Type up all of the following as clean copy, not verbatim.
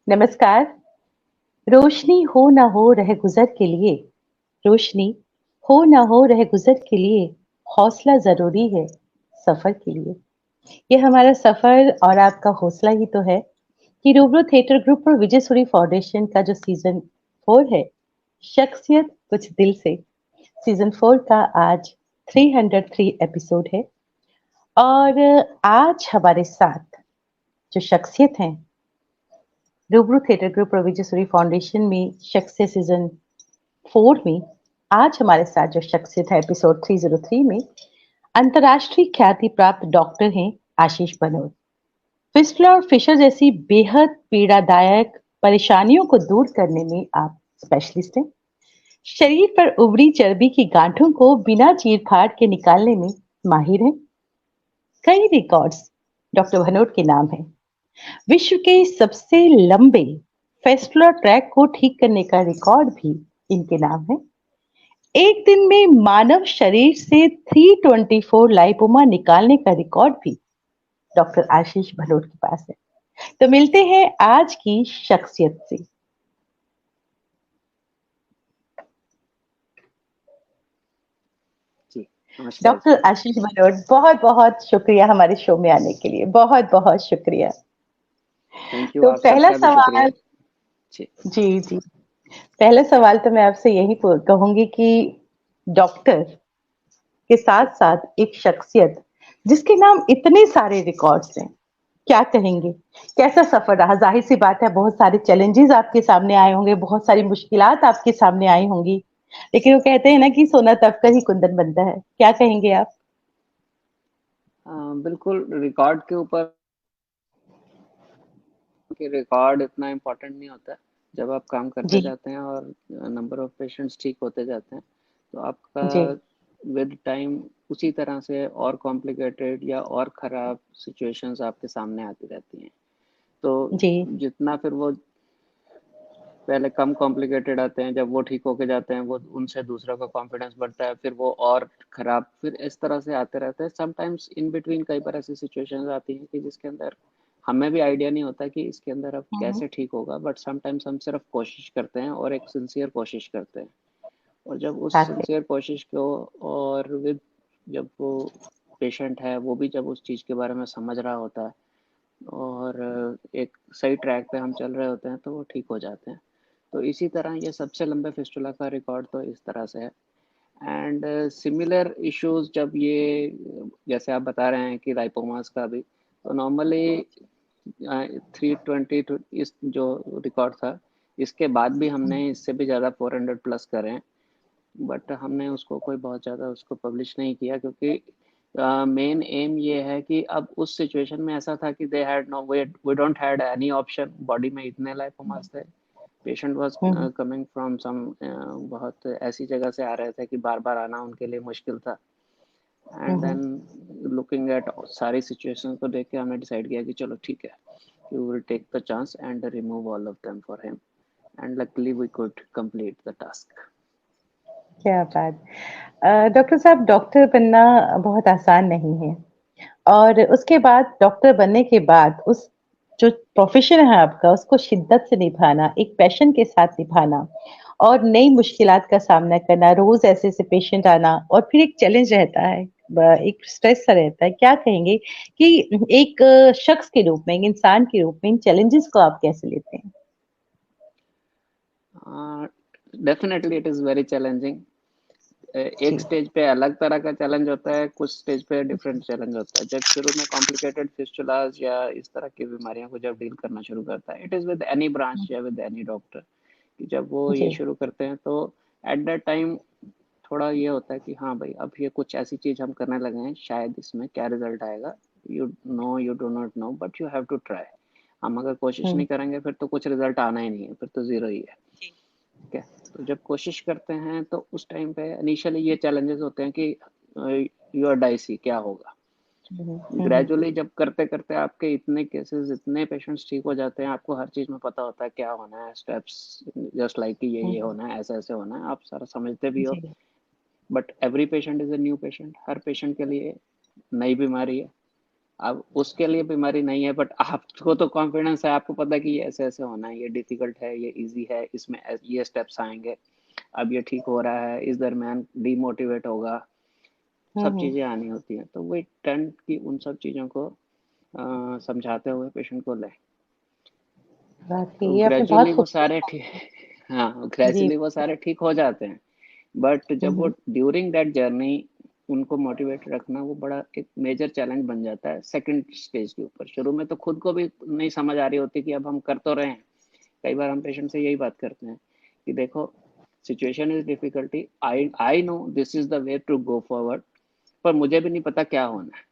नमस्कार। रोशनी हो ना हो रह गुजर के लिए, रोशनी हो ना हो रह गुजर के लिए, हौसला जरूरी है सफर के लिए। ये हमारा सफर और आपका हौसला ही तो है कि रूबरू थिएटर ग्रुप और विजय सूरी फाउंडेशन का जो सीजन 4 है, शख्सियत कुछ दिल से, सीजन 4 का आज 303 एपिसोड है। और आज हमारे साथ जो शख्सियत हैं रूबरू थिएटर ग्रुप और विजय सूरी फाउंडेशन में शख्सियत सीजन 4 में, आज हमारे साथ जो शख्सियत है एपिसोड 303 में, अंतर्राष्ट्रीय ख्याति प्राप्त डॉक्टर हैं आशीष बनोट। फिस्टुला और फिशर जैसी बेहद पीड़ादायक परेशानियों को दूर करने में आप स्पेशलिस्ट हैं। शरीर पर उभरी चर्बी की गांठों को बिना चीर फाड़ के निकालने में माहिर हैं। कई रिकॉर्ड्स डॉक्टर भनोट के नाम हैं। विश्व के सबसे लंबे फेस्टुलर ट्रैक को ठीक करने का रिकॉर्ड भी इनके नाम है। एक दिन में मानव शरीर से 324 लाइपोमा निकालने का रिकॉर्ड भी डॉक्टर आशीष भनोट के पास है। तो मिलते हैं आज की शख्सियत से। नमस्कार डॉक्टर आशीष भनोट, बहुत बहुत शुक्रिया हमारे शो में आने के लिए, बहुत बहुत शुक्रिया। Thank you. तो आप पहला सबका भी शुक्रिया सवाल, जी जी, पहला सवाल तो मैं आपसे यही कहूंगी कि डॉक्टर के साथ साथ एक शख्सियत जिसके नाम इतने सारे रिकॉर्ड्स हैं, क्या कहेंगे? कैसा सफर रहा? जाहिर सी बात है बहुत सारे चैलेंजेस आपके सामने आए होंगे, बहुत सारी मुश्किलात आपके सामने आई होंगी, लेकिन वो कहते हैं ना कि सोना तब कर ही कुंदन बनता है। क्या कहेंगे आप? बिल्कुल। रिकॉर्ड के ऊपर कि रिकॉर्ड इतना इम्पोर्टेंट नहीं होता है। जब आप काम करते जी जाते हैं और नंबर ऑफ पेशेंट्स ठीक होते जाते हैं तो आपका जी। विद टाइम उसी तरह से और कॉम्प्लिकेटेड या और ख़राब सिचुएशंस आपके सामने आती रहती हैं। तो जी। जितना फिर वो पहले कम कॉम्प्लिकेटेड आते हैं, जब वो ठीक होके जाते हैं वो उनसे दूसरों का कॉन्फिडेंस बढ़ता है, फिर वो और ख़राब, फिर इस तरह से आते रहते हैं। समटाइम्स इन बिटवीन कई बार ऐसी सिचुएशंस आती हैं कि जिसके अंदर हमें भी आइडिया नहीं होता कि इसके अंदर अब हम्म। कैसे ठीक होगा, बट समटाइम्स हम सिर्फ कोशिश करते हैं और एक सिंसियर कोशिश करते हैं। और जब उस बात सिंसियर कोशिश को और विद जब वो पेशेंट है वो भी जब उस चीज़ के बारे में समझ रहा होता है और एक सही ट्रैक पे हम चल रहे होते हैं तो वो ठीक हो जाते हैं। तो इसी तरह ये सबसे लंबे फिस्टुला का रिकॉर्ड तो इस तरह से है। एंड सिमिलर इश्यूज जब ये जैसे आप बता रहे हैं कि लाइपोमास का भी, तो नॉर्मली 320 इस जो रिकॉर्ड था, इसके बाद भी हमने इससे भी ज़्यादा 400 प्लस करे हैं, बट हमने उसको कोई बहुत ज़्यादा उसको पब्लिश नहीं किया क्योंकि मेन एम ये है कि अब उस सिचुएशन में ऐसा था कि they had no we don't had any option. Body में इतने लाइपोमास थे, patient was hmm. Coming from some बहुत ऐसी जगह से आ रहे थे कि बार बार आना उनके लिए मुश्किल था। And hmm. Then looking at सारी सिचुएशन को देख के हमने डिसाइड किया कि चलो ठीक है, we will take the chance and remove all of them for him, and luckily we could complete the task. क्या बात। डॉक्टर साहब, डॉक्टर बनना बहुत आसान नहीं है, और उसके बाद डॉक्टर बनने के बाद उस जो प्रोफेशन है आपका उसको शिद्दत से निभाना, एक पैशन के साथ निभाना और नई मुश्किलात का सामना करना, रोज ऐसे ऐसे पेशेंट आना, और फिर एक चैलेंज रहता है, एक स्ट्रेस सा रहता है। क्या कहेंगे कि एक शख्स के रूप में, एक इंसान के रूप में इन चैलेंजेस को आप कैसे लेते हैं? Definitely it is very challenging. एक जी। स्टेज पे अलग तरह का चैलेंज होता है, कुछ स्टेज पे डिफरेंट चैलेंज होता है। जब शुरू में कॉम्प्लिकेटेड फिस्टुलास या इस तरह की बीमारियों को जब डील करना शुरू करता है, it is with any branch या विद एनी डॉक्टर, कि जब वो ये जी। शुरू करते हैं तो एट दैट टाइम थोड़ा ये होता है कि हाँ भाई अब ये कुछ ऐसी चीज़ हम करने लगे हैं, शायद इसमें क्या रिजल्ट आएगा, you do not know but you have to try. हम अगर कोशिश हम्म। नहीं करेंगे फिर तो कुछ रिजल्ट आना ही नहीं है, फिर तो ज़ीरो ही है। जी। ठीक है। तो जब कोशिश करते हैं तो उस टाइम पे इनिशियली ये चैलेंजेस होते हैं कि यू आर डाइसी, क्या होगा। हम्म। ग्रेजुअली जब करते करते आपके इतने केसेस, इतने पेशेंट्स ठीक हो जाते हैं, आपको हर चीज़ में पता होता है क्या होना है, स्टेप्स जस्ट लाइक कि ये हम्म। होना है, ऐसे ऐसे होना है, आप सारा समझते भी हो। जी। But every patient is a new patient, हर पेशेंट के लिए नई बीमारी है। अब उसके लिए बीमारी नहीं है, बट आपको तो कॉन्फिडेंस है, आपको पता है कि ये ऐसे ऐसे होना है, ये डिफिकल्ट है, ये इजी है, इसमें ये स्टेप्स आएंगे, अब ये ठीक हो रहा है, इस दरमियान डीमोटिवेट होगा, सब हम्म। चीज़ें आनी होती हैं। तो वही टर्न की उन सब चीज़ों को समझाते हुए पेशेंट को लें, बाकी तो ये आपने बहुत ग्रेजुअली वो खूबसूरत सारे बात ठीक, हाँ जी। ग्रेजुअली वो सारे ठीक हो जाते हैं। बट जब वो हम्म। ड्यूरिंग दैट जर्नी उनको मोटिवेट रखना वो बड़ा एक मेजर चैलेंज बन जाता है सेकंड स्टेज के ऊपर। शुरू में तो खुद को भी नहीं समझ आ रही होती कि अब हम कर तो रहे हैं। कई बार हम पेशेंट से यही बात करते हैं कि देखो, situation is difficulty, I know this is the way to go forward, पर मुझे भी नहीं पता क्या होना है।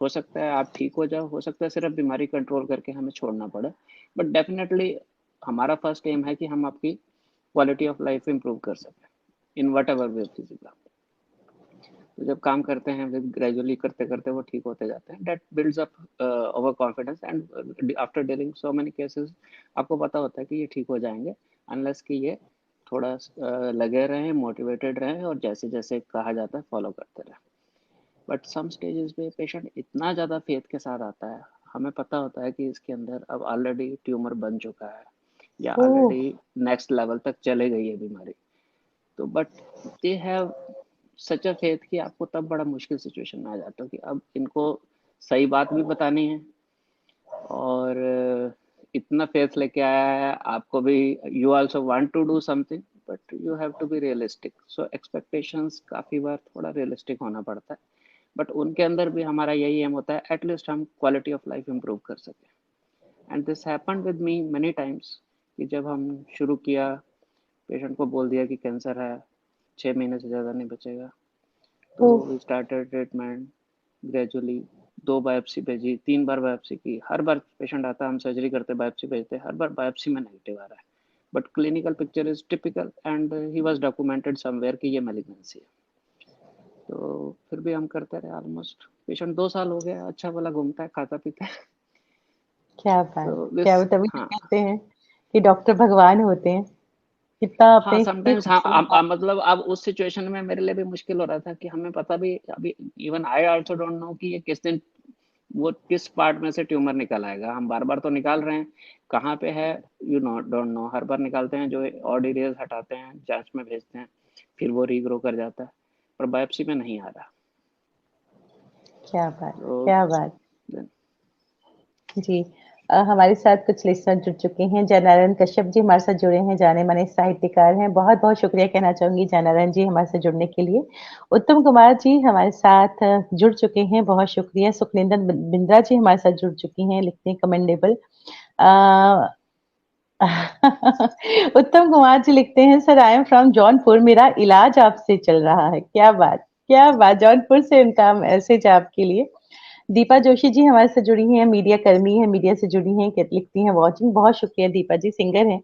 हो सकता है आप ठीक हो जाओ, हो सकता है सिर्फ बीमारी कंट्रोल करके हमें छोड़ना पड़े, बट डेफिनेटली हमारा फर्स्ट एम है कि हम आपकी क्वालिटी ऑफ लाइफ इंप्रूव कर सकें in what ever way physical. तो जब काम करते हैं विद ग्रेजुअली करते करते वो ठीक होते जाते हैं, that builds up over confidence, and after dealing so many cases आपको पता होता है कि ये ठीक हो जाएंगे, अनलेस कि ये थोड़ा लगे रहें, मोटिवेटेड रहें, और जैसे जैसे कहा जाता है फॉलो करते रहें। बट सम स्टेजेस पे पेशेंट इतना ज़्यादा फेथ के साथ आता है, हमें पता होता है कि इसके अंदर अब ऑलरेडी ट्यूमर बन चुका है या ओह। ऑलरेडी नेक्स्ट लेवल तक चले गई है बीमारी, तो but they have such a faith कि आपको तब बड़ा मुश्किल सिचुएशन में आ जाता है कि अब इनको सही बात भी बतानी है, और इतना फेथ लेके आया है आपको भी, you also want to do something, but you have to be realistic, so expectations काफ़ी बार थोड़ा रियलिस्टिक होना पड़ता है। बट उनके अंदर भी हमारा यही एम होता है एटलीस्ट हम क्वालिटी ऑफ लाइफ इम्प्रूव कर सकें। And this happened with me money times कि जब हम शुरू किया, पेशेंट को बोल दिया कि कैंसर है, 6 महीने से ज़्यादा नहीं बचेगा, तो oh. We started treatment gradually. 2 biopsy भेजी, 3 बार बायोप्सी की, हर बार पेशेंट आता है हम सर्जरी करते बायोप्सी भेजते, हर बार बायोप्सी में नेगेटिव आ रहा है, but clinical picture is typical and he was documented somewhere कि ये मैलिग्नेंसी है। तो फिर भी हम करते रहे, ऑलमोस्ट पेशेंट 2 साल हो गया अच्छा भला घूमता है खाता पीता है। क्या बात। तो क्या दिस, तभी तो हाँ, कहते हैं कि डॉक्टर भगवान होते हैं। कितना हाँ आपने इतनी समटाइम्स, हाँ खूबसूरत बात। मतलब अब उस सिचुएशन में मेरे लिए भी मुश्किल हो रहा था कि हमें पता भी अभी, even I also don't know कि ये किस दिन वो किस पार्ट में से ट्यूमर निकल आएगा। हम बार बार तो निकाल रहे हैं, कहाँ पे है यू नो डोंट नो, हर बार निकालते हैं जो ऑड एरियाज हटाते हैं, जांच में भेजते हैं, फिर वो रीग्रो कर जाता है, पर बायोप्सी में नहीं आ रहा। क्या बात। तो क्या बात। जी। हमारे साथ कुछ लिसनर जुड़ चुके हैं। जयनारायण कश्यप जी हमारे साथ जुड़े हैं, जाने माने साहित्यकार हैं। बहुत बहुत शुक्रिया कहना चाहूंगी जयनारायण जी हमारे साथ जुड़ने के लिए। उत्तम कुमार जी हमारे साथ जुड़ चुके हैं, बहुत शुक्रिया। सुखनिंदन बिंद्रा जी हमारे साथ जुड़ चुकी हैं, लिखते हैं कमेंडेबल। उत्तम कुमार जी लिखते हैं, sir I am from Jaunpur, मेरा इलाज आपसे चल रहा है। क्या बात। क्या बात, जौनपुर से उनका मैसेज आपके लिए। दीपा जोशी जी हमारे से जुड़ी हैं, मीडिया कर्मी हैं, मीडिया से जुड़ी हैं, लिखती हैं वॉचिंग। बहुत शुक्रिया दीपा जी, सिंगर हैं।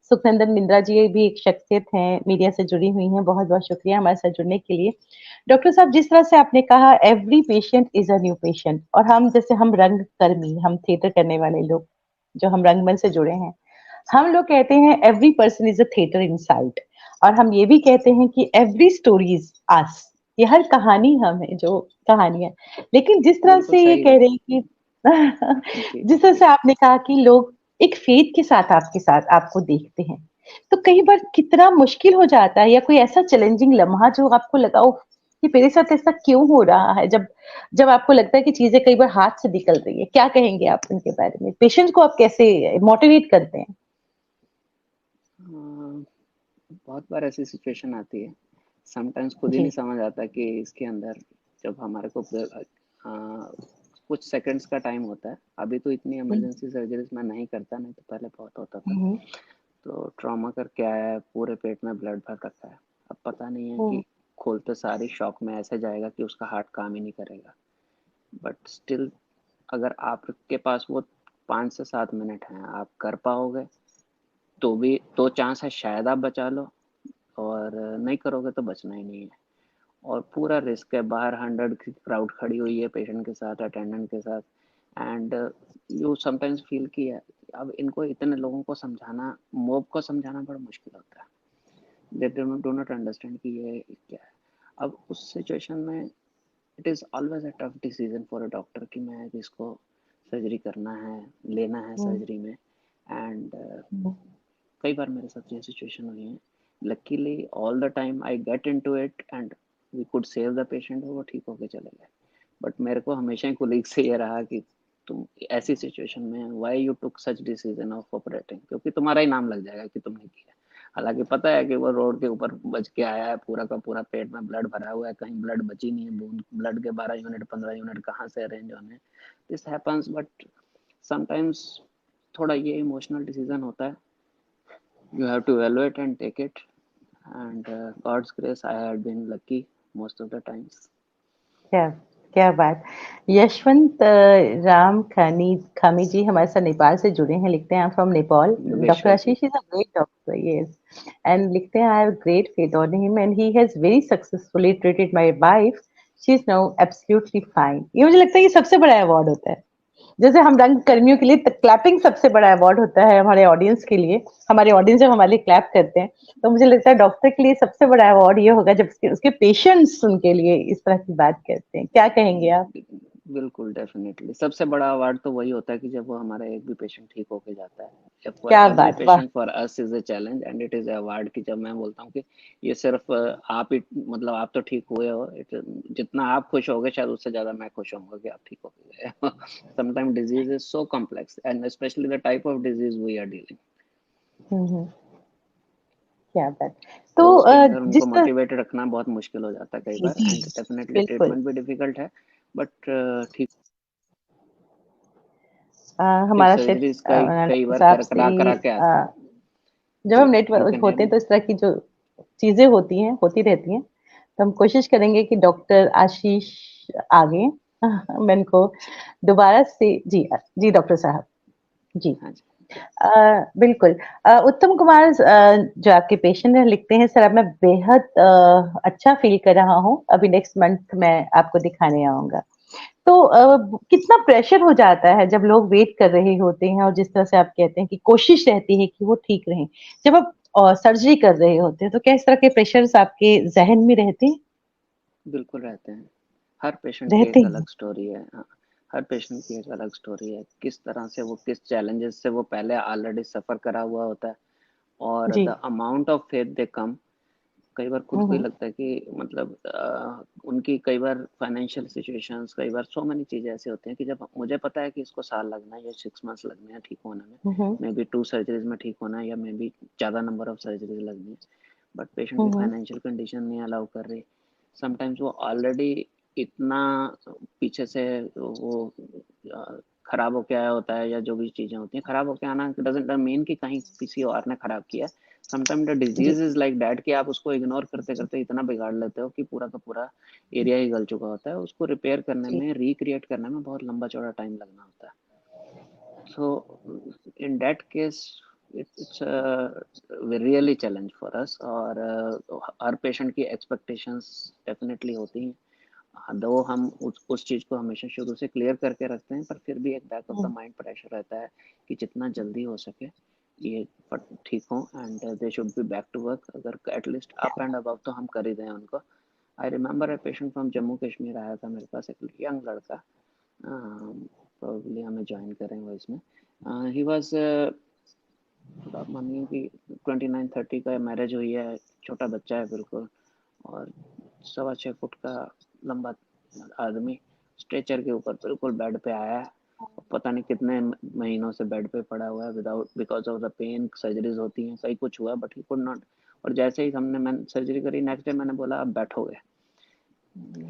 सुखनंदन बिंद्रा जी भी एक शख्सियत हैं, मीडिया से जुड़ी हुई हैं। बहुत बहुत शुक्रिया हमारे साथ जुड़ने के लिए। डॉक्टर साहब, जिस तरह से आपने कहा every patient is a new patient, और हम जैसे हम रंग कर्मी, हम थिएटर करने वाले लोग जो हम रंगमंच से जुड़े हैं, हम लोग कहते हैं every person is a theatre inside, और हम ये भी कहते हैं कि एवरी स्टोरी इज अस, ये हर कहानी हम है जो कहानियां। लेकिन जिस तरह बिल्कुल से ये सही कह बात। रहे हैं कि जी। जिस तरह से आपने कहा कि लोग एक फेथ के साथ आपके साथ आपको देखते हैं, तो कई बार कितना मुश्किल हो जाता है, या कोई ऐसा चैलेंजिंग लम्हा जो आपको लगा हो कि मेरे साथ ऐसा क्यों हो रहा है, जब जब आपको लगता है कि चीजें कई बार हाथ से निकल रही है, क्या कहेंगे आप उनके बारे में? पेशेंट को आप कैसे मोटिवेट करते हैं? बहुत बार ऐसी सिचुएशन आती है, समटाइम्स खुद ही जी। नहीं समझ आता कि इसके अंदर जब हमारे को कुछ सेकंड्स का टाइम होता है। अभी तो इतनी हम्म। इमरजेंसी सर्जरीज मैं नहीं करता, नहीं तो पहले बहुत होता था। हम्म। तो ट्रॉमा करके आया है, पूरे पेट में ब्लड भर रखा है, अब पता नहीं है ओ। कि खोलते सारी शॉक में ऐसे जाएगा कि उसका हार्ट काम ही नहीं करेगा। बट स्टिल अगर आपके पास वो 5 से 7 मिनट हैं, आप कर पाओगे तो भी तो चांस है शायद आप बचा लो, और नहीं करोगे तो बचना ही नहीं है। और पूरा रिस्क है, बाहर 100 की क्राउड खड़ी हुई है पेशेंट के साथ, अटेंडेंट के साथ, एंड यू समटाइम्स फील कि अब इनको इतने लोगों को समझाना, मोब को समझाना बड़ा मुश्किल होता है। दे डू नॉट अंडरस्टैंड कि ये क्या है। अब उस सिचुएशन में it is always a tough decision for a doctor कि मैं इसको सर्जरी करना है, लेना है हम्म, सर्जरी में। एंड हम्म, कई बार मेरे साथ ये सिचुएशन हुई है। Luckily all the time I get into it and we could save the patient, और वो ठीक होके चले गए। बट मेरे को हमेशा ही कोलीग से ये रहा कि तुम ऐसी सिचुएशन में why you took such decision of operating, क्योंकि तुम्हारा ही नाम लग जाएगा कि तुमने किया। हालांकि पता है कि वो रोड के ऊपर बच के आया है, पूरा का पूरा पेट में ब्लड भरा हुआ है, कहीं ब्लड बची नहीं है, बूंद ब्लड के 12 यूनिट 15 यूनिट कहाँ से अरेंज होने। दिस हैपन्स, बट समटाइम्स थोड़ा ये इमोशनल डिसीजन होता है। You have to evaluate and take it. And God's grace, I had been lucky most of the times. क्या क्या बात। यशवंत राम खानी खामी जी हमारे साथ नेपाल से जुड़े हैं, लिखते हैं फ्रॉम नेपाल। डॉक्टर बेशक जी। Ashish is a great doctor, yes, and लिखते हैं I have great faith on him and he has very successfully treated my wife, she is now absolutely fine. ये मुझे लगता है ये सबसे बड़ा अवार्ड होता है। जैसे हम रंग कर्मियों के लिए क्लैपिंग सबसे बड़ा अवार्ड होता है हमारे ऑडियंस के लिए, हमारे ऑडियंस जब हमारे लिए क्लैप करते हैं, तो मुझे लगता है डॉक्टर के लिए सबसे बड़ा अवार्ड ये होगा जब उसके पेशेंट्स उनके लिए इस तरह की बात करते हैं। क्या कहेंगे आप? बिल्कुल, डेफिनेटली सबसे बड़ा अवार्ड तो वही होता है कि जब वो हमारा एक भी पेशेंट ठीक होके जाता है। फॉर क्या एवरी बात, वाह। Patient for us is a challenge and it is award की जब मैं बोलता हूँ कि ये सिर्फ आप ही, मतलब आप तो ठीक हुए हो, जितना आप खुश होगे शायद उससे ज्यादा मैं खुश होऊंगा कि आप ठीक हो गए। Sometime disease is so complex and specially the type of disease we are dealing. Hmm, क्या बात। तो तो उसके अंदर उनको जिस तरह, मोटिवेट रखना बहुत मुश्किल हो जाता है कई जी बार, जी, एंड डेफिनेटली बिल्कुल। ट्रीटमेंट भी डिफिकल्ट है। बट ठीक, हमारा शायद सर्जरीज कई डॉक्टर बार साहब से करा करा के आते हैं। जब जी, हम यू नेटवर्क कैन हियर होते हैं मी। तो इस तरह की जो चीजें होती हैं, होती रहती हैं, तो हम कोशिश करेंगे कि डॉक्टर आशीष आगे मैं इनको दोबारा से, जी जी डॉक्टर साहब, जी। हाँ जी। बिल्कुल। उत्तम कुमार जो आपके पेशेंट हैं, लिखते हैं सर अब मैं बेहद अच्छा फील कर रहा हूँ, अभी नेक्स्ट मंथ मैं आपको दिखाने आऊंगा। तो कितना प्रेशर हो जाता है जब लोग वेट कर रहे होते हैं और जिस तरह से आप कहते हैं कि कोशिश रहती है कि वो ठीक रहें, जब आप सर्जरी कर रहे होते हैं तो क्या इस तरह के प्रेशर्स आपके जहन में रहते हैं? बिल्कुल रहते हैं। हर पेशेंट की रहते एक हैं। अलग स्टोरी है। हाँ, हर पेशेंट की एक अलग स्टोरी है, किस तरह से वो किस चैलेंजेस से वो पहले ऑलरेडी सफर करा हुआ होता है, और जी। The amount of faith they come. कई बार खुद को ही हम्म, लगता है कि मतलब उनकी कई बार फाइनेंशियल सिचुएशंस, कई बार सो मेनी चीज़ें ऐसी होती हैं कि जब मुझे पता है कि इसको साल लगना है या 6 मंथ्स लगने हैं ठीक होने में, हम्म, मे बी 2 सर्जरीज में ठीक होना है या मे बी ज़्यादा नंबर ऑफ सर्जरीज लगनी है, बट पेशेंट की हम्म, फाइनेंशियल कंडीशन नहीं अलाउ कर रही। समटाइम्स वो ऑलरेडी इतना पीछे से वो खराब होके आया होता है, या जो भी चीज़ें होती हैं खराब होके आना डजेंट मीन कि कहीं किसी और ने खराब किया। समटाइम द जी। डिजीज इज लाइक दैट कि आप उसको इग्नोर करते करते इतना बिगाड़ लेते हो कि पूरा का पूरा एरिया ही गल चुका होता है। उसको रिपेयर करने जी। में, रिक्रिएट करने में बहुत लंबा चौड़ा टाइम लगना होता है। So in that case, it's a really challenge for us, और हर पेशेंट की एक्सपेक्टेशंस डेफिनेटली होती हैं। दो हम उस चीज़ को हमेशा शुरू से क्लियर करके रखते हैं, पर फिर भी एक back of the hmm, mind pressure रहता है कि जितना जल्दी हो सके ये ठीक हो and they should be back to work. अगर एटलीस्ट अप एंड अबव तो हम कर ही दें उनको। I remember a patient from Jammu Kashmir आया था मेरे पास, एक यंग लड़का, प्रोबेबली हमें ज्वाइन करें वो इसमें। ही वाज, आप मानिए कि 29-30 का मैरिज हुई है, छोटा बच्चा है बिल्कुल, और 6.25 फुट का लंबा आदमी, स्ट्रेचर के ऊपर बिल्कुल बेड पे आया है। पता नहीं कितने महीनों से बेड पे पड़ा हुआ है without, because of the pain. Surgeries होती हैं, कई कुछ हुआ, बट ही कुड नॉट। और जैसे ही मैंने सर्जरी करी, नेक्स्ट डे मैंने बोला आप बैठोगे।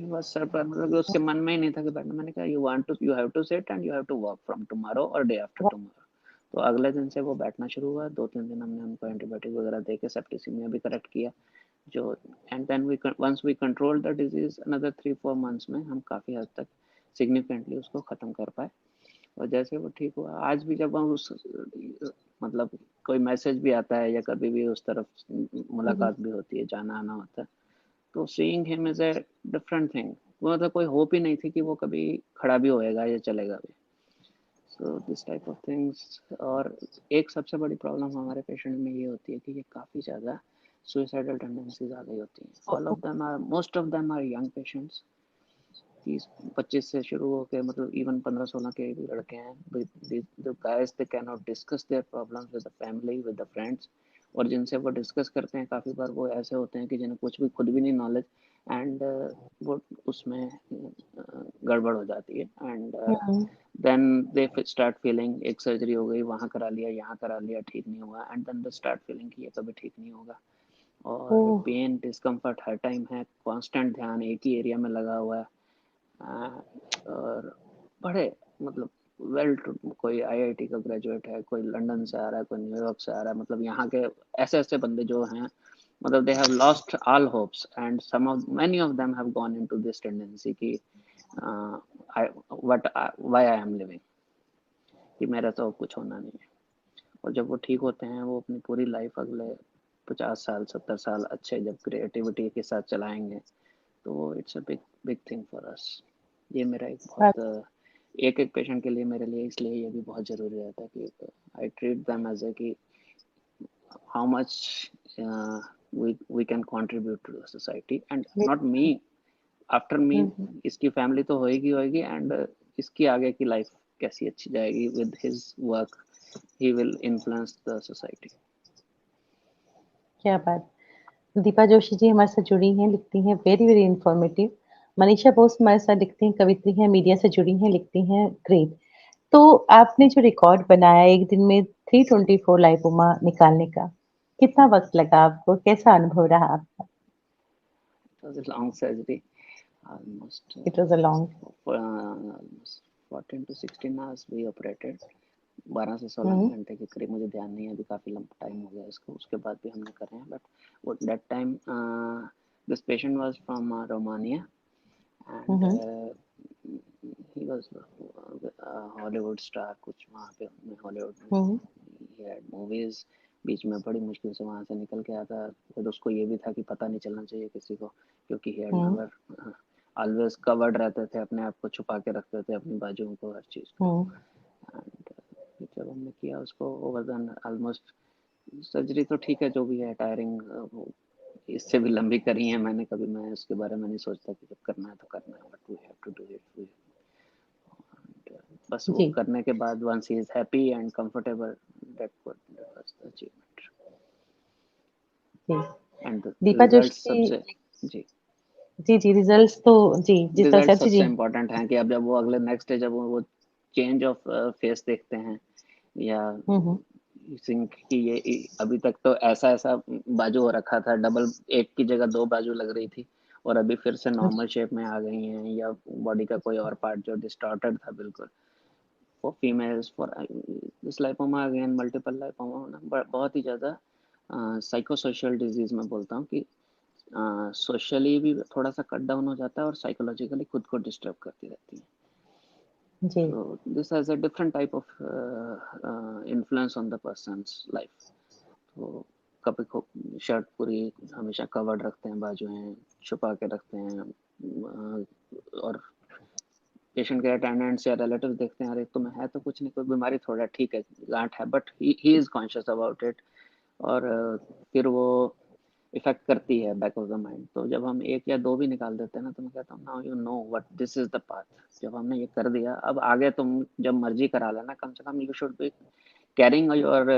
बस सर पर मतलब कि उसके मन में ही नहीं था कि बैठना। मैंने कहा you have to sit and you have to work from tomorrow और डे आफ्टर टुमारो। तो अगले दिन से वो बैठना शुरू हुआ। 2-3 दिन हमने उनको एंटीबायोटिक वगैरह दे के सेप्टिसिमिया भी करेक्ट किया जो। And then we once we control the disease another 3-4 months में हम काफ़ी हद तक सिग्निफिकेंटली उसको ख़त्म कर पाए। और जैसे वो ठीक हुआ, आज भी जब हम उस, मतलब कोई मैसेज भी आता है या कभी भी उस तरफ मुलाकात भी होती है, जाना आना होता है, तो seeing him is a different thing. वो मतलब कोई होप ही नहीं थी कि वो कभी खड़ा भी होएगा या चलेगा भी। So this type of things. और एक सबसे बड़ी प्रॉब्लम हमारे पेशेंट में ये होती है कि ये काफ़ी ज़्यादा सुइसाइडल टेंडेंसीज आ गई होती हैं। All of them are, most of them are young patients. 30-25 से शुरू होकर मतलब इवन 15-16 के भी लड़के हैं, the guys they cannot discuss their problems with the family, with the friends, और जिनसे वो डिस्कस करते हैं काफ़ी बार वो ऐसे होते हैं कि जिन्हें कुछ भी खुद भी नहीं नॉलेज, एंड वो उसमें गड़बड़ हो जाती है, and then they start feeling एक सर्जरी हो गई, वहाँ करा लिया, यहाँ करा लिया, ठीक नहीं हुआ, and then they start feeling कि ये कभी ठीक नहीं होगा, और ओह पेन डिस्कम्फर्ट हर टाइम है, कांस्टेंट ध्यान एक ही एरिया में लगा हुआ है, और बड़े मतलब वेल कोई आईआईटी का ग्रेजुएट है, कोई लंदन से आ रहा है, कोई न्यूयॉर्क से आ रहा है, मतलब यहाँ के ऐसे ऐसे बंदे जो हैं, मतलब they have lost all hopes, and some of many of them have gone into this tendency कि what why I am living, कि मेरा तो कुछ होना नहीं है, और जब वो ठीक होते हैं वो अपनी पूरी लाइफ अगले 50 साल 70 साल अच्छे जब क्रिएटिविटी के साथ चलाएंगे, तो it's a big big thing for us. ये मेरा एक बहुत एक एक पेशेंट के लिए मेरे लिए इसलिए ये भी बहुत ज़रूरी रहता है कि I treat them as a कि how much we can contribute to the society, and not me, after me इसकी फैमिली तो होएगी होएगी, एंड इसकी आगे की लाइफ कैसी अच्छी जाएगी, with his work he will influence the society. क्या बात। दीपा जोशी जी हमारे साथ जुड़ी हैं, लिखती हैं very very informative. Manisha Bose हमारे साथ लिखती हैं, कवित्री हैं, मीडिया से जुड़ी हैं, लिखती हैं ग्रेट। तो आपने जो रिकॉर्ड बनाया एक दिन में 324 लाइपोमा निकालने का, कितना वक्त लगा आपको, कैसा अनुभव रहा आपका? It was a long surgery, almost it was a long almost 14 to 16 hours we operated, 12 से 16 घंटे के करीब, मुझे ध्यान नहीं है अभी, काफ़ी लंबा टाइम हो गया इसको, उसके बाद भी हमने करे हैं, but that time this patient was from Romania, and he was Hollywood star, कुछ वहाँ पे हॉलीवुड में he had movies, बीच में बड़ी मुश्किल से वहाँ से निकल के आता, फिर उसको ये भी था कि पता नहीं चलना चाहिए किसी को, क्योंकि he had never always covered रहते थे, अपने आप को छुपा के रखते थे, अपनी बाजुओं को, हर चीज़ को, एंड जब हमने किया उसको ओवर देन ऑलमोस्ट, सर्जरी तो ठीक है जो भी है, टायरिंग इससे भी लंबी करी है मैंने, कभी मैं उसके बारे में नहीं सोचता कि जब करना है तो करना है, but we have to do it, बस वो जी करने के बाद once he is happy and comfortable, that was the achievement, ji. and the Deepa Joshi results जी सबसे, जी, जी रिजल्ट्स तो जी जितना रिजल्ट चाची जी। सबसे इम्पोर्टेंट है कि अब जब वो अगले नेक्स्ट डे जब वो चेंज ऑफ फेस देखते हैं, या हम्म सिंक की, ये अभी तक तो ऐसा ऐसा बाजू हो रखा था, डबल एक की जगह दो बाजू लग रही थी, और अभी फिर से नॉर्मल शेप में आ गई हैं, या बॉडी का कोई और पार्ट जो डिस्टॉर्टेड था बिल्कुल, for females, for this lipoma again multiple lipoma होना बहुत ही ज़्यादा साइको सोशल डिजीज में बोलता हूँ कि सोशली भी थोड़ा सा कट डाउन हो जाता है, और साइकोलॉजिकली खुद को डिस्टर्ब करती रहती है, जी so this has a different type of influence on the person's life, तो कभी को शर्ट पूरी हमेशा कवर्ड रखते हैं, बाजुएं छुपा के रखते हैं, और पेशेंट के अटेंडेंट्स या रिलेटिव देखते हैं, अरे तुम्हें है तो कुछ नहीं, कोई बीमारी थोड़ा ठीक है, गांठ है, but he is conscious about it, और फिर वो इफेक्ट करती है बैक ऑफ द माइंड, तो जब हम एक या दो भी निकाल देते हैं ना, तो मैं कहता हूँ now you know what this is the path, जब हमने ये कर दिया अब आगे तुम जब मर्जी करा लेना, कम से कम you should be caring your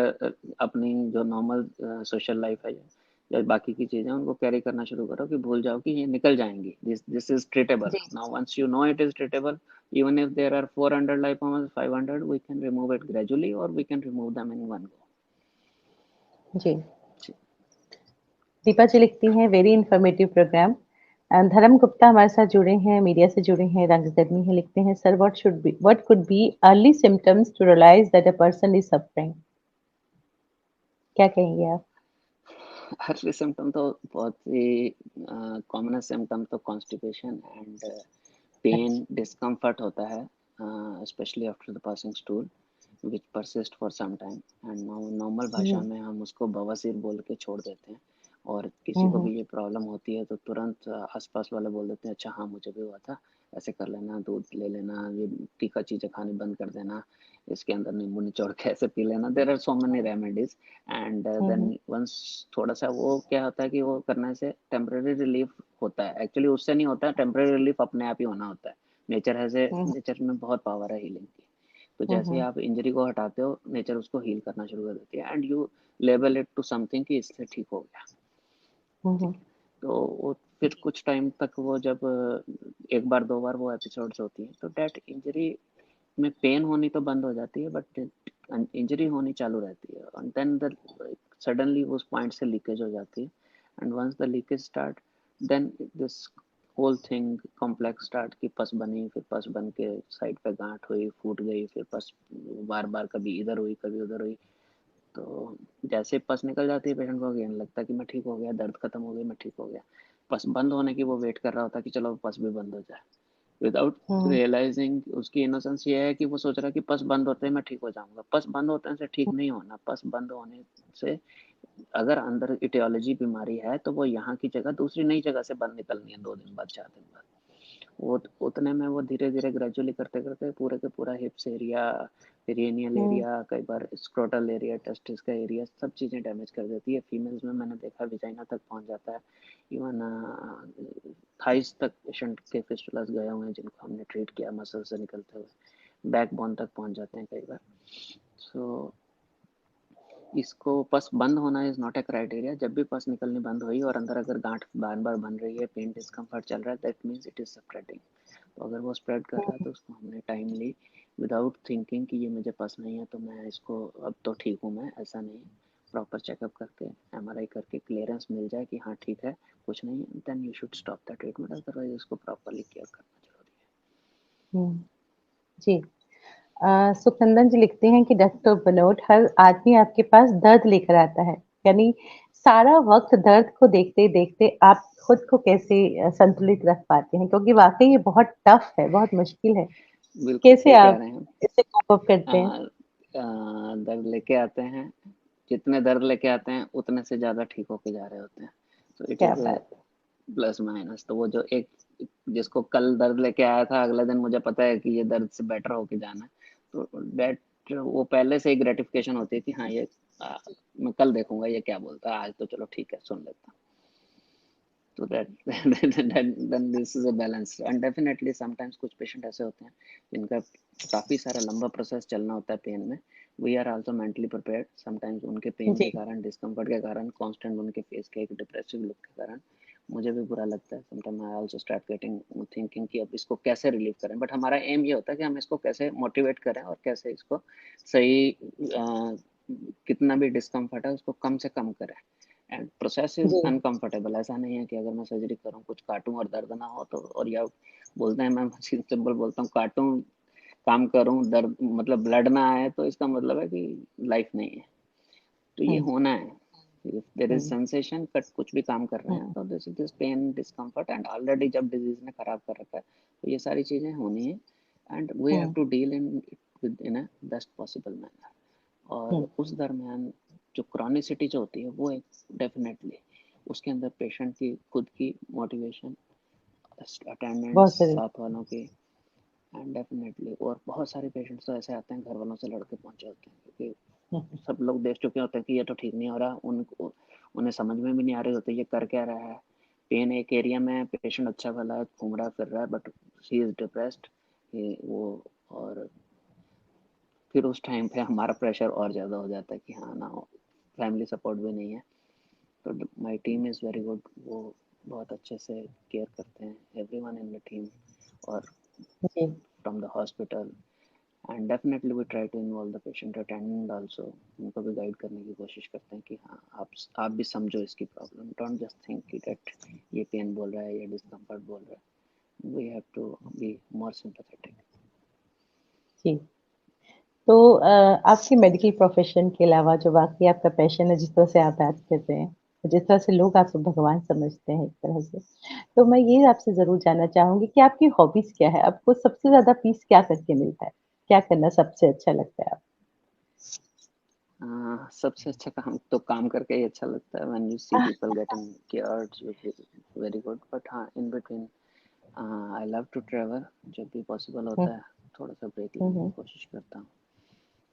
अपनी जो नॉर्मल सोशल लाइफ है या बाकी की चीजें, उनको कैरी करना शुरू करो, कि भूल जाओ कि ये निकल जाएंगी, दिस इज ट्रीटेबल, जी now once you know it is treatable, even if there are 400 lipomas 500 we can remove it gradually, or we can remove them in one go। जी। दीपा जी लिखती हैं वेरी इंफॉर्मेटिव प्रोग्राम। धर्म गुप्ता हमारे साथ जुड़े हैं, media से जुड़े हैं, रंगकर्मी हैं, लिखते हैं sir what could be early symptoms to realise that a person is suffering, क्या कहेंगे आप? अर्ली सिम्टम तो बहुत ही कॉमन सिम्टम तो कॉन्स्टिपेशन एंड पेन अच्छा डिस्कम्फर्ट होता है, specially after the passing stool which persist for some time, and normal भाषा में हम उसको बवासीर बोल के छोड़ देते हैं, और किसी को भी ये प्रॉब्लम होती है तो तुरंत आसपास वाले बोल देते हैं अच्छा हाँ मुझे भी हुआ था, ऐसे कर लेना, दूध ले लेना, ये तीखा चीज़ें खानी बंद कर देना, इसके अंदर नींबू निचोड़ के ऐसे पी लेना। There are so many remedies and then once थोड़ा सा वो क्या होता है कि वो करने से टेम्परेरी रिलीफ होता है। एक्चुअली उससे नहीं होता है, टेम्परेरी रिलीफ अपने आप ही होना होता है। नेचर में बहुत पावर है हीलिंग की। तो जैसे ही आप इंजरी को हटाते हो नेचर उसको हील करना शुरू कर देती है and you label it to something कि इससे ठीक हो गया। तो वो फिर कुछ टाइम तक वो जब एक बार दो बार वो एपिसोड्स होती हैं तो डेट इंजरी में पेन होनी तो बंद हो जाती है बट इंजरी होनी चालू रहती है एंड देन सडनली उस पॉइंट से लीकेज हो जाती है and once the leakage start then this whole thing complex start की पस बनी, फिर पस बन के साइड पे गांठ हुई, फूट गई, फिर पस बार बार कभी इधर हुई कभी उधर हुई। तो जैसे पस निकल जाती है पेशेंट को अगेन लगता है कि मैं ठीक हो गया, दर्द खत्म हो गया, मैं ठीक हो गया। पस बंद होने की वो वेट कर रहा होता है कि चलो पस भी बंद हो जाए, विदाउट रियलाइजिंग। उसकी इनोसेंस ये है कि वो सोच रहा है कि पस बंद होते ही मैं ठीक हो जाऊंगा। पस बंद होने से ठीक नहीं होना। पस बंद होने से अगर अंदर इटियोलॉजी बीमारी है तो वो यहाँ की जगह दूसरी नई जगह से बंद निकलनी है 2 दिन बाद 4 दिन बाद। वो उतने में वो धीरे धीरे ग्रेजुअली करते करते पूरे के पूरा हिप्स एरिया, पेरिनियल एरिया, कई बार स्क्रोटल एरिया, टेस्टिस का एरिया, सब चीज़ें डैमेज कर देती है। फीमेल्स में मैंने देखा विजाइना तक पहुंच जाता है, इवन थाइस तक पेशेंट के फिस्टुलास गए हुए हैं जिनको हमने ट्रीट किया मसल से निकलते हुए, बैकबोन तक पहुंच जाते हैं कई बार। सो इसको पस बंद होना इज नॉट ए क्राइटेरिया। जब भी पस निकलनी बंद हुई और अंदर अगर गांठ बार बार बन रही है, पेन डिस्कम्फर्ट चल रहा है, that means it is spreading. तो अगर वो स्प्रेड कर रहा है तो उसको हमने टाइमली विदाउट थिंकिंग कि ये मुझे पस नहीं है तो मैं इसको अब तो ठीक हूँ, मैं ऐसा नहीं, प्रॉपर चेकअप करके एमआरआई करके क्लियरेंस मिल जाए कि हाँ ठीक है कुछ नहीं, then you should stop the treatment. Otherwise उसको प्रॉपरली केयर करना जरूरी है। जी। सुखनंदन जी लिखते हैं कि डॉक्टर बनोट, हर आदमी आपके पास दर्द लेकर आता है, यानी सारा वक्त दर्द को देखते देखते आप खुद को कैसे संतुलित रख पाते हैं, क्योंकि वाकई ये बहुत टफ है, बहुत मुश्किल है। बिल्कुल कैसे सही कह आप रहे हैं। इससे कोप अप करते हैं? दर्द लेके आते हैं, जितने दर्द लेके आते हैं उतने से ज़्यादा ठीक होके जा रहे होते हैं। तो इट क्या इज़ बात है। Plus minus. तो वो जो एक जिसको कल दर्द लेके आया था अगले दिन मुझे पता है कि ये दर्द से बेटर होके जाना है, तो डेट वो पहले से ही ग्रेटिफिकेशन होती है कि हाँ ये मैं कल देखूंगा ये क्या बोलता है, आज तो चलो ठीक है सुन लेता हूँ। तो then this is a balance and definitely sometimes कुछ पेशेंट ऐसे होते हैं जिनका काफ़ी सारा लंबा प्रोसेस चलना होता है पेन में। We are also mentally prepared. Sometimes उनके पेन के जी। कारण, डिस्कम्फर्ट के कारण, कांस्टेंट उनके फेस के एक डिप्रेसिव लुक के कारण मुझे भी बुरा लगता है। Sometime I also start getting thinking कि अब इसको कैसे रिलीव करें, बट हमारा एम ये होता है कि हम इसको कैसे मोटिवेट करें और कैसे इसको सही कितना भी डिस्कम्फर्ट है उसको कम से कम करें। एंड प्रोसेस इज जी। अनकंफर्टेबल। ऐसा नहीं है कि अगर मैं सर्जरी करूँ कुछ काटूं और दर्द ना हो तो, और या बोलते हैं, मैं सिंपल बोलता हूँ, काटूं काम करूं दर्द मतलब ब्लड ना आए तो इसका मतलब है कि लाइफ नहीं है। तो ये हम्म। होना है। If there is hmm. Sensation cut कुछ भी काम कर रहे हैं हम्म। तो this pain discomfort and already जब डिजीज ने खराब कर रखा है तो ये सारी चीजें होनी है and we have hmm. To deal in with in a best possible manner. और हम्म। उस दरमियान जो क्रॉनिसिटी जो होती है वो एक डेफिनेटली उसके अंदर पेशेंट की खुद की मोटिवेशन, अटेंडेंट्स बहुत जरूरी। साथ वालों की एंड डेफिनेटली। और बहुत सारे पेशेंट्स तो ऐसे आते हैं घर वालों से लड़के पहुंचे होते हैं क्योंकि हम्म। सब लोग देख चुके होते हैं कि ये तो ठीक नहीं हो रहा, उनको उन्हें समझ में भी नहीं आ रही होती ये कर क्या रहा है। पेन एक एरिया में पेशेंट अच्छा भला है घूम रहा फिर रहा है बट शी इज डिप्रेस्ड वो। और फिर उस टाइम पे हमारा प्रेशर और ज़्यादा हो जाता है कि हाँ ना, फैमिली सपोर्ट भी नहीं है। तो my team is very good. वो बहुत अच्छे से केयर करते हैं एवरीवन इन द टीम और जी। From the hospital and definitely we try to involve the patient attendant also. उनको भी गाइड करने की कोशिश करते हैं कि हाँ आप भी समझो इसकी प्रॉब्लम, डोंट जस्ट थिंक कि दैट ये पेन बोल रहा है या डिस्कम्फर्ट बोल रहा है। We have to be more sympathetic. जी। तो आपके मेडिकल प्रोफेशन के अलावा जो बाकी आपका पैशन है, जिस तरह से आप बात करते हैं, जिस तरह से लोग आपको भगवान समझते हैं एक तरह से, तो मैं ये आपसे ज़रूर जानना चाहूँगी कि आपकी हॉबीज़ क्या है? आपको सबसे ज़्यादा पीस क्या करके मिलता है? क्या करना सबसे अच्छा लगता है आपको? सबसे अच्छा काम तो काम करके ही अच्छा लगता है, when you see people getting cured, you feel very good. But हाँ, in between I love to travel, जब भी पॉसिबल होता है थोड़ा सा ब्रेक लेने की कोशिश करता हूँ।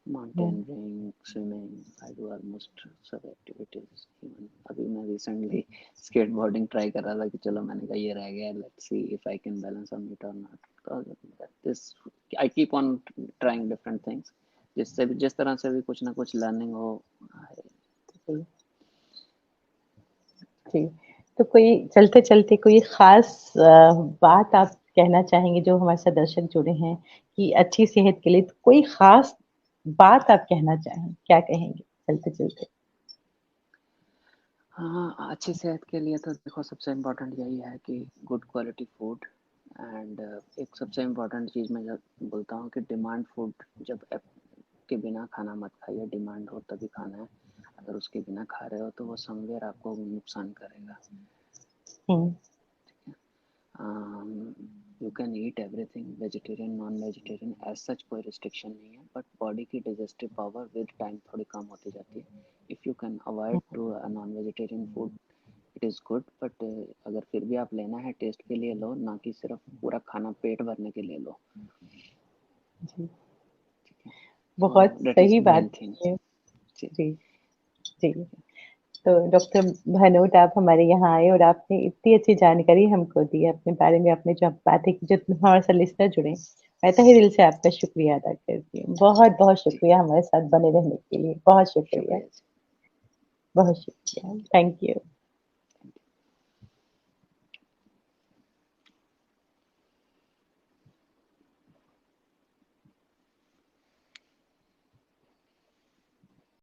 Mountaineering, swimming, I do almost सब एक्टिविटीज। इवन अभी मैं रिसेंटली स्केटबोर्डिंग ट्राई कर रहा था कि चलो, मैंने कहा ये रह गया, let's see if I can balance on it और नॉट। तो this I keep on trying different things, जिससे भी, जिस तरह से भी कुछ ना कुछ लर्निंग हो। जी, तो कोई चलते चलते कोई खास बात आप कहना चाहेंगे जो हमारे साथ दर्शक जुड़े हैं कि अच्छी सेहत के लिए, तो कोई खास बात आप कहना चाहें, क्या कहेंगे चलते चलते? हाँ, अच्छी सेहत के लिए तो देखो सबसे इम्पोर्टेंट यही है कि गुड क्वालिटी फूड। एंड एक सबसे इम्पोर्टेंट चीज़ मैं जब बोलता हूँ कि डिमांड फूड, जब के बिना खाना मत खाइए, डिमांड हो तभी खाना है। अगर उसके बिना खा रहे हो तो वो समवेयर आपको नुकसान करेगा। You can eat everything, vegetarian, non vegetarian, as such कोई रिस्ट्रिक्शन नहीं है, बट बॉडी की डाइजेस्टिव पावर विद टाइम थोड़ी कम होती जाती है। If you can avoid to non vegetarian food, it is good. But अगर फिर भी आप लेना है, टेस्ट के लिए लो, ना कि सिर्फ पूरा खाना पेट भरने के लिए लो। जी, ठीक है, सो बहुत दैट इज सही मेन बात थिंग। है। जी, जी, जी। तो डॉक्टर भानोट, आप हमारे यहाँ आए और आपने इतनी अच्छी जानकारी हमको दी अपने बारे में, आपने जो बातें की, जो हमारे साथ लिसनर जुड़े, मैं तहे दिल से आपका शुक्रिया अदा करती हूँ। बहुत-बहुत जी, शुक्रिया हमारे साथ बने रहने के लिए। बहुत शुक्रिया, शुक्रिया जी। बहुत शुक्रिया। Thank you.